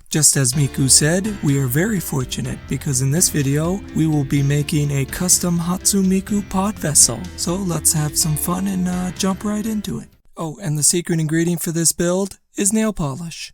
Just as Miku said, we are very fortunate because in this video, we will be making a custom Hatsune Miku Podracer. So let's have some fun and jump right into it. Oh, and the secret ingredient for this build is nail polish.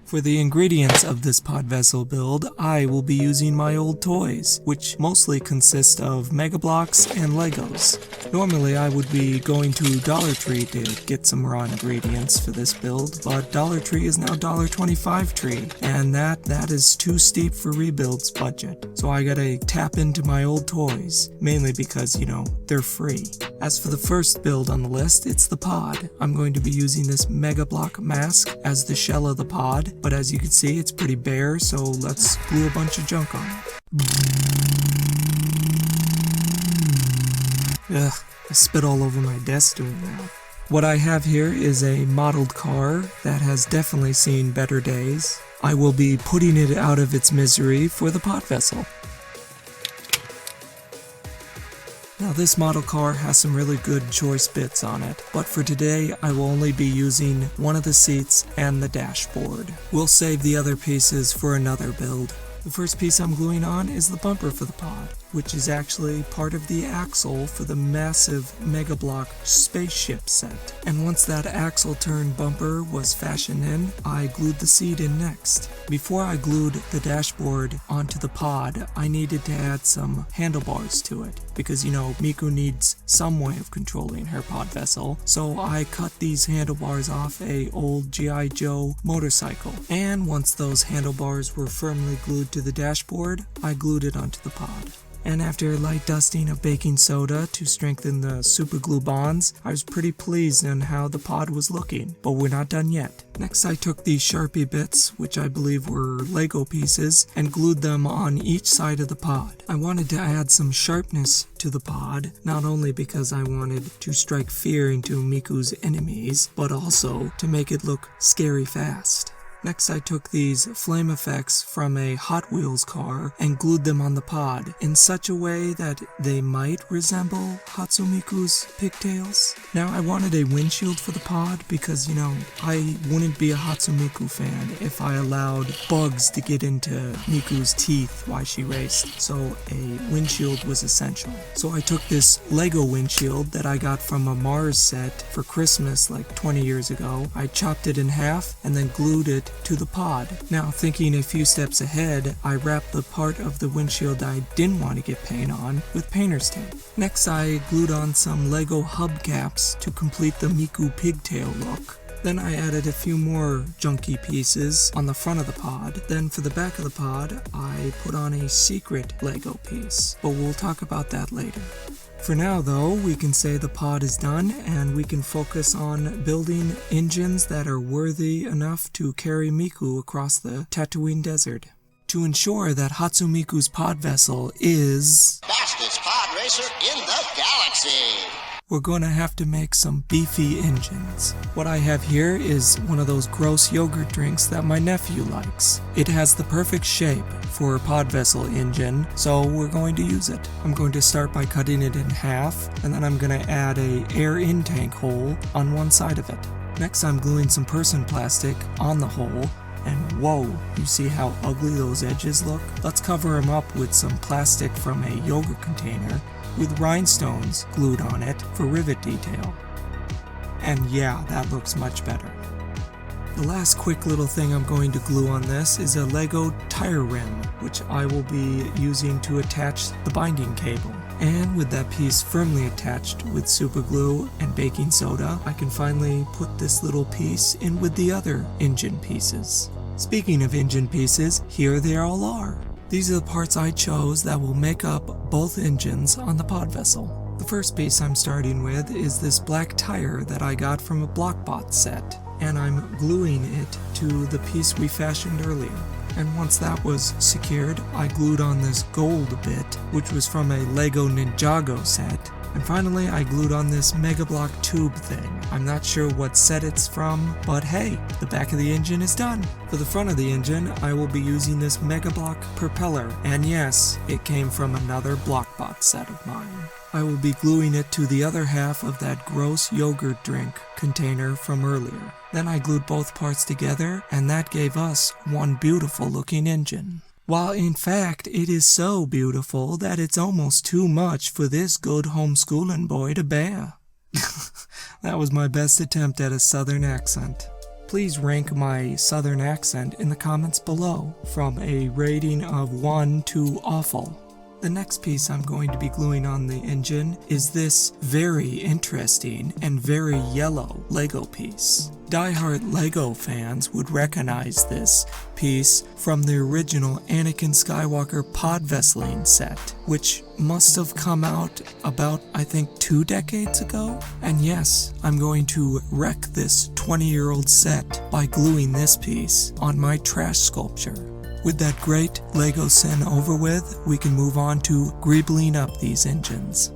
For the ingredients of this Podracer build, I will be using my old toys, which mostly consist of megablocks and Legos. Normally I would be going to Dollar Tree to get some raw ingredients for this build, but Dollar Tree is now $1.25 tree, and that is too steep for Rebuild's budget. So I gotta tap into my old toys, mainly because, they're free. As for the first build on the list, it's the pod. I'm going to be using this megablock mask as the shell of the pod, but as you can see, it's pretty bare, so let's glue a bunch of junk on it. Ugh, I spit all over my desk doing that. What I have here is a modeled car that has definitely seen better days. I will be putting it out of its misery for the Podracer. Now this model car has some really good choice bits on it, but for today I will only be using one of the seats and the dashboard. We'll save the other pieces for another build. The first piece I'm gluing on is the bumper for the pod, which is actually part of the axle for the massive megablock spaceship set. And once that axle turn bumper was fashioned in, I glued the seat in next. Before I glued the dashboard onto the pod, I needed to add some handlebars to it, because Miku needs some way of controlling her Podracer, so I cut these handlebars off a old G.I. Joe motorcycle. And once those handlebars were firmly glued to the dashboard, I glued it onto the pod. And after a light dusting of baking soda to strengthen the super glue bonds, I was pretty pleased on how the pod was looking, but we're not done yet. Next I took these Sharpie bits, which I believe were Lego pieces, and glued them on each side of the pod. I wanted to add some sharpness to the pod, not only because I wanted to strike fear into Miku's enemies, but also to make it look scary fast. Next I took these flame effects from a Hot Wheels car and glued them on the pod in such a way that they might resemble Hatsune Miku's pigtails. Now I wanted a windshield for the pod because, I wouldn't be a Hatsune Miku fan if I allowed bugs to get into Miku's teeth while she raced, so a windshield was essential. So I took this Lego windshield that I got from a Mars set for Christmas like 20 years ago. I chopped it in half and then glued it to the pod. Now thinking a few steps ahead, I wrapped the part of the windshield I didn't want to get paint on with painter's tape. Next I glued on some Lego hubcaps to complete the Miku pigtail look. Then I added a few more junky pieces on the front of the pod. Then for the back of the pod, I put on a secret Lego piece, but we'll talk about that later. For now though, we can say the pod is done and we can focus on building engines that are worthy enough to carry Miku across the Tatooine desert. To ensure that Hatsune Miku's Podracer is fastest pod racer in the galaxy, we're going to have to make some beefy engines. What I have here is one of those gross yogurt drinks that my nephew likes. It has the perfect shape for a Podracer engine, so we're going to use it. I'm going to start by cutting it in half, and then I'm going to add a air intake hole on one side of it. Next I'm gluing some person plastic on the hole, and whoa, you see how ugly those edges look? Let's cover them up with some plastic from a yogurt container with rhinestones glued on it for rivet detail. And yeah, that looks much better. The last quick little thing I'm going to glue on this is a Lego tire rim, which I will be using to attach the binding cable. And with that piece firmly attached with super glue and baking soda, I can finally put this little piece in with the other engine pieces. Speaking of engine pieces, here they all are. These are the parts I chose that will make up both engines on the Podracer. The first piece I'm starting with is this black tire that I got from a Blockbot set, and I'm gluing it to the piece we fashioned earlier. And once that was secured, I glued on this gold bit, which was from a Lego Ninjago set, And finally, I glued on this megablock tube thing. I'm not sure what set it's from, but hey, the back of the engine is done. For the front of the engine, I will be using this megablock propeller, and yes, it came from another Blockbox set of mine. I will be gluing it to the other half of that gross yogurt drink container from earlier. Then I glued both parts together, and that gave us one beautiful looking engine. While in fact it is so beautiful that it's almost too much for this good homeschooling boy to bear. That was my best attempt at a southern accent. Please rank my southern accent in the comments below, from a rating of 1 to awful. The next piece I'm going to be gluing on the engine is this very interesting and very yellow Lego piece. Die-hard Lego fans would recognize this piece from the original Anakin Skywalker Podvesseling set, which must have come out about, I think, 2 decades ago. And yes, I'm going to wreck this 20-year-old set by gluing this piece on my trash sculpture. With that great Lego sin over with, we can move on to greebling up these engines.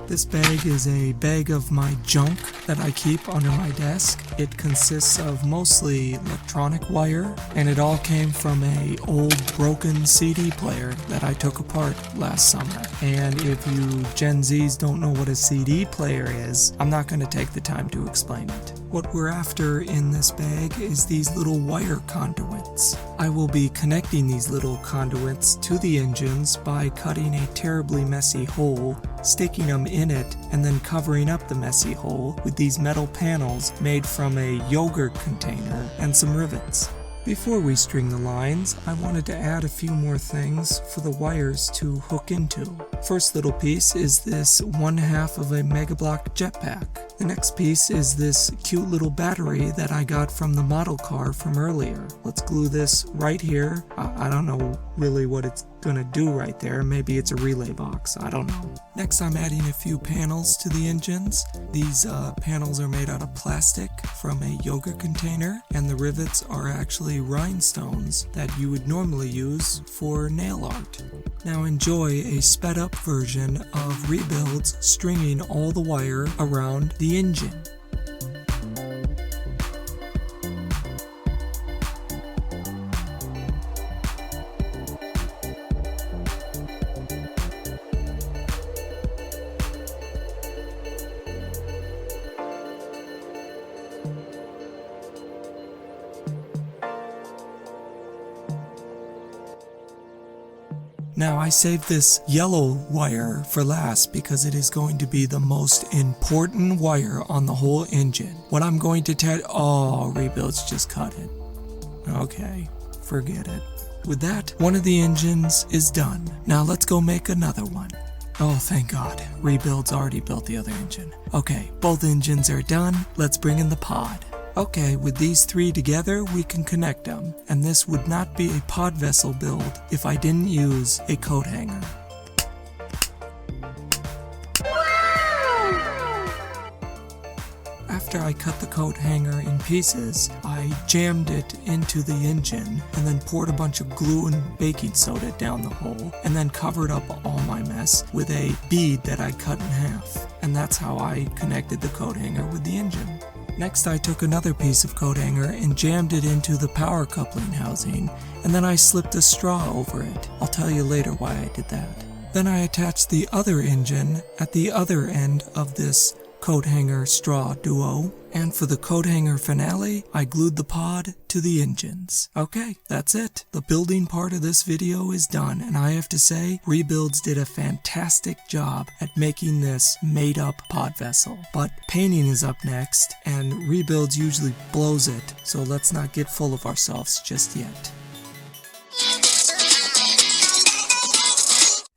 This bag is a bag of my junk that I keep under my desk. It consists of mostly electronic wire, and it all came from an old broken CD player that I took apart last summer. And if you Gen Zs don't know what a CD player is, I'm not going to take the time to explain it. What we're after in this bag is these little wire conduits. I will be connecting these little conduits to the engines by cutting a terribly messy hole, sticking them in it, and then covering up the messy hole with these metal panels made from a yogurt container and some rivets. Before we string the lines, I wanted to add a few more things for the wires to hook into. First little piece is this 1/2 of a megablock jetpack. The next piece is this cute little battery that I got from the model car from earlier. Let's glue this right here. I don't know really what it's gonna do right there. Maybe it's a relay box, I don't know. Next, I'm adding a few panels to the engines. These panels are made out of plastic from a yogurt container, and the rivets are actually rhinestones that you would normally use for nail art. Now enjoy a sped up version of Rebuild's stringing all the wire around the engine. Now I saved this yellow wire for last because it is going to be the most important wire on the whole engine. What I'm going to oh, Rebuild's just cut it. Okay, forget it. With that, one of the engines is done. Now let's go make another one. Oh, thank God, Rebuild's already built the other engine. Okay, both engines are done. Let's bring in the pod. Okay, with these 3 together, we can connect them, and this would not be a pod vessel build if I didn't use a coat hanger. After I cut the coat hanger in pieces, I jammed it into the engine and then poured a bunch of glue and baking soda down the hole, and then covered up all my mess with a bead that I cut in half. And that's how I connected the coat hanger with the engine. Next, I took another piece of coat hanger and jammed it into the power coupling housing, and then I slipped a straw over it. I'll tell you later why I did that. Then I attached the other engine at the other end of this coat hanger straw duo, and for the coat hanger finale, I glued the pod to the engines. Okay, that's it. The building part of this video is done, and I have to say, Rebuilds did a fantastic job at making this made-up pod vessel. But painting is up next, and Rebuilds usually blows it, so let's not get full of ourselves just yet.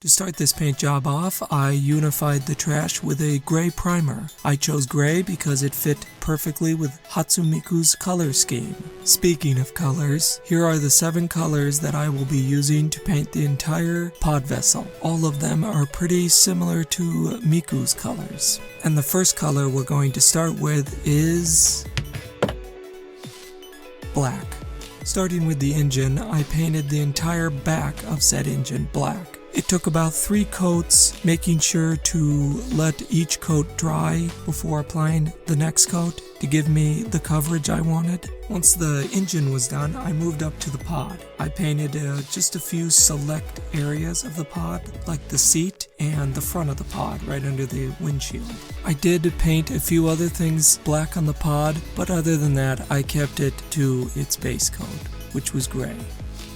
To start this paint job off, I unified the trash with a gray primer. I chose gray because it fit perfectly with Hatsune Miku's color scheme. Speaking of colors, here are the 7 colors that I will be using to paint the entire pod vessel. All of them are pretty similar to Miku's colors. And the first color we're going to start with is black. Starting with the engine, I painted the entire back of said engine black. It took about 3 coats, making sure to let each coat dry before applying the next coat to give me the coverage I wanted. Once the engine was done, I moved up to the pod. I painted just a few select areas of the pod, like the seat and the front of the pod right under the windshield. I did paint a few other things black on the pod, but other than that, I kept it to its base coat, which was gray.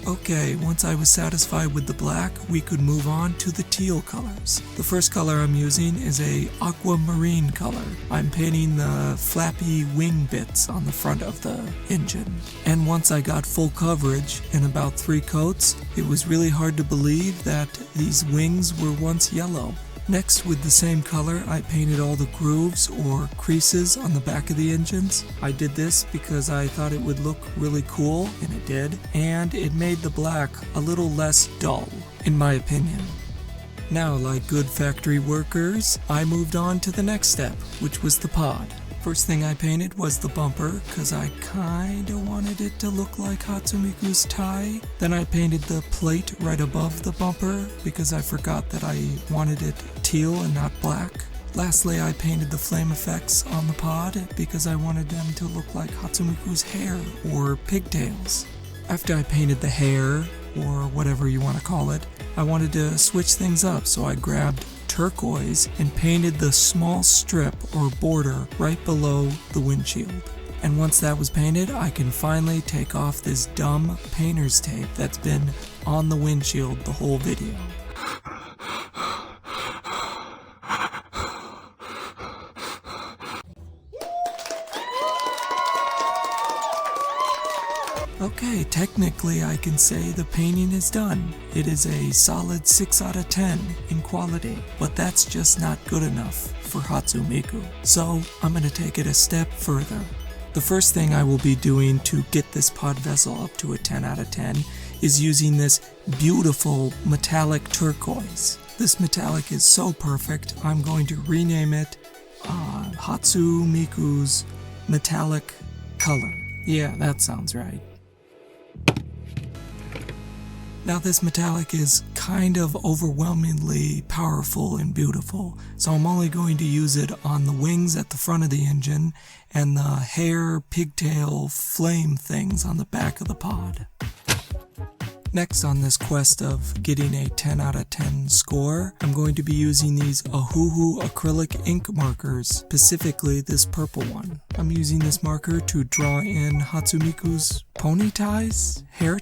Okay, once I was satisfied with the black, we could move on to the teal colors. The first color I'm using is a aquamarine color. I'm painting the flappy wing bits on the front of the engine. And once I got full coverage in about 3 coats, it was really hard to believe that these wings were once yellow. Next, with the same color, I painted all the grooves or creases on the back of the engines. I did this because I thought it would look really cool, and it did, and it made the black a little less dull, in my opinion. Now, like good factory workers, I moved on to the next step, which was the pod. First thing I painted was the bumper, because I kinda wanted it to look like Hatsune Miku's tie. Then I painted the plate right above the bumper, because I forgot that I wanted it teal and not black. Lastly, I painted the flame effects on the pod, because I wanted them to look like Hatsune Miku's hair, or pigtails. After I painted the hair, or whatever you want to call it, I wanted to switch things up, so I grabbed turquoise and painted the small strip or border right below the windshield. And once that was painted, I can finally take off this dumb painter's tape that's been on the windshield the whole video. Okay, technically I can say the painting is done. It is a solid 6 out of 10 in quality, but that's just not good enough for Hatsune Miku. So I'm going to take it a step further. The first thing I will be doing to get this pod vessel up to a 10 out of 10 is using this beautiful metallic turquoise. This metallic is so perfect, I'm going to rename it Hatsune Miku's metallic color. Yeah, that sounds right. Now this metallic is kind of overwhelmingly powerful and beautiful, so I'm only going to use it on the wings at the front of the engine and the hair, pigtail, flame things on the back of the pod. Next on this quest of getting a 10 out of 10 score, I'm going to be using these Ahuhu acrylic ink markers, specifically this purple one. I'm using this marker to draw in Hatsune Miku's pony ties, hair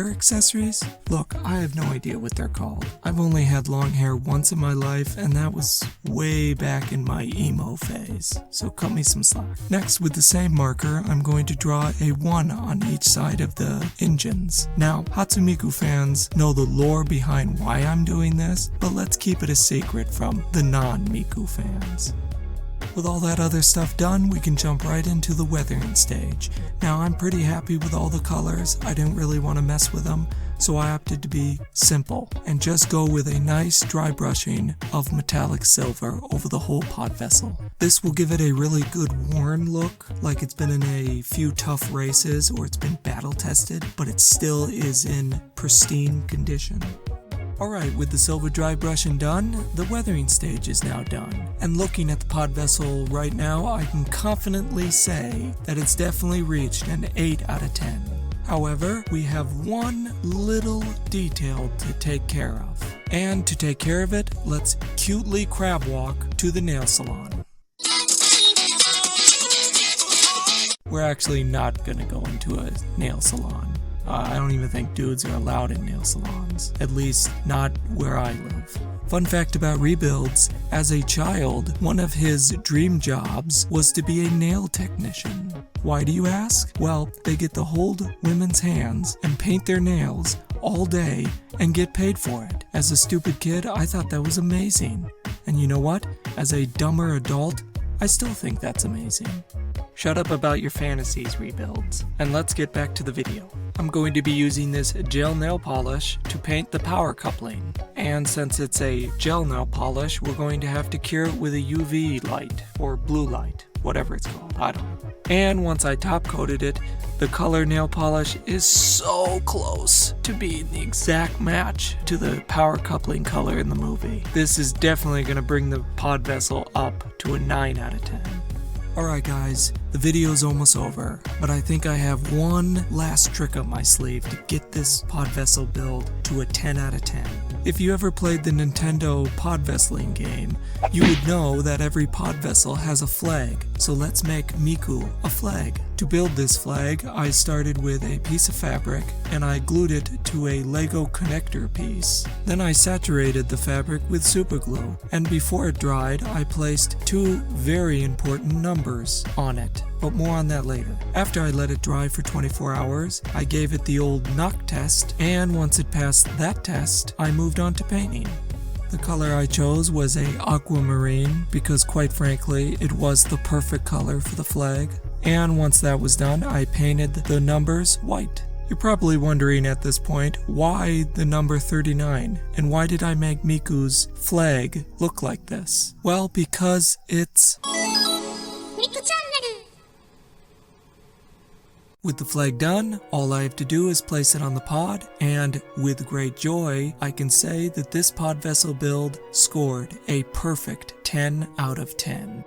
accessories. Look, I have no idea what they're called. I've only had long hair once in my life, and that was way back in my emo phase, so cut me some slack. Next, with the same marker, I'm going to draw a 1 on each side of the engines. Now, Hatsune Miku fans know the lore behind why I'm doing this, but let's keep it a secret from the non-Miku fans. With all that other stuff done, we can jump right into the weathering stage. Now, I'm pretty happy with all the colors. I didn't really want to mess with them, so I opted to be simple and just go with a nice dry brushing of metallic silver over the whole pod vessel. This will give it a really good worn look, like it's been in a few tough races or it's been battle tested, but it still is in pristine condition. Alright, with the silver dry brushing done, the weathering stage is now done. And looking at the pod vessel right now, I can confidently say that it's definitely reached an 8 out of 10. However, we have one little detail to take care of. And to take care of it, let's cutely crab walk to the nail salon. We're actually not gonna go into a nail salon. I don't even think dudes are allowed in nail salons, at least not where I live. Fun fact about rebuilds, as a child, one of his dream jobs was to be a nail technician. Why do you ask? Well, they get to hold women's hands and paint their nails all day and get paid for it. As a stupid kid, I thought that was amazing. And you know what? As a dumber adult, I still think that's amazing. Shut up about your fantasies, rebuilds, and let's get back to the video. I'm going to be using this gel nail polish to paint the power coupling. And since it's a gel nail polish, we're going to have to cure it with a UV light, or blue light, whatever it's called, I don't know. And once I top coated it, The color nail polish is so close to being the exact match to the power coupling color in the movie. This is definitely going to bring the pod vessel up to a 9 out of 10. Alright guys, the video's almost over, but I think I have one last trick up my sleeve to get this pod vessel build to a 10 out of 10. If you ever played the Nintendo pod vesseling game, you would know that every pod vessel has a flag, so let's make Miku a flag. To build this flag, I started with a piece of fabric and I glued it to a Lego connector piece. Then I saturated the fabric with super glue, and before it dried, I placed 2 very important numbers on it, but more on that later. After I let it dry for 24 hours, I gave it the old knock test, and once it passed that test, I moved on to painting. The color I chose was a aquamarine because quite frankly, it was the perfect color for the flag. And once that was done, I painted the numbers white. You're probably wondering at this point, why the number 39? And why did I make Miku's flag look like this? Well, because it's... With the flag done, all I have to do is place it on the pod, and with great joy, I can say that this pod vessel build scored a perfect 10 out of 10.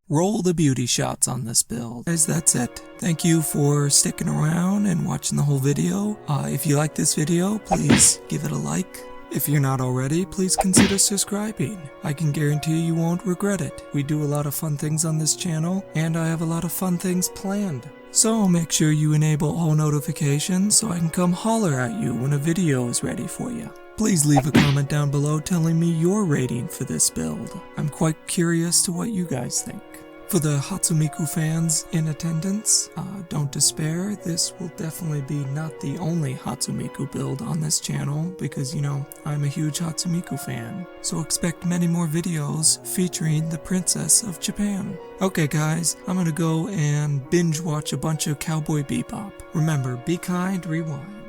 Roll the beauty shots on this build. Guys, that's it. Thank you for sticking around and watching the whole video. If you like this video, please give it a like. If you're not already, please consider subscribing. I can guarantee you won't regret it. We do a lot of fun things on this channel, and I have a lot of fun things planned. So make sure you enable all notifications so I can come holler at you when a video is ready for you. Please leave a comment down below telling me your rating for this build. I'm quite curious to what you guys think. For the Hatsune Miku fans in attendance, don't despair. This will definitely be not the only Hatsune Miku build on this channel because, you know, I'm a huge Hatsune Miku fan. So expect many more videos featuring the Princess of Japan. Okay guys, I'm gonna go and binge watch a bunch of Cowboy Bebop. Remember, be kind, rewind.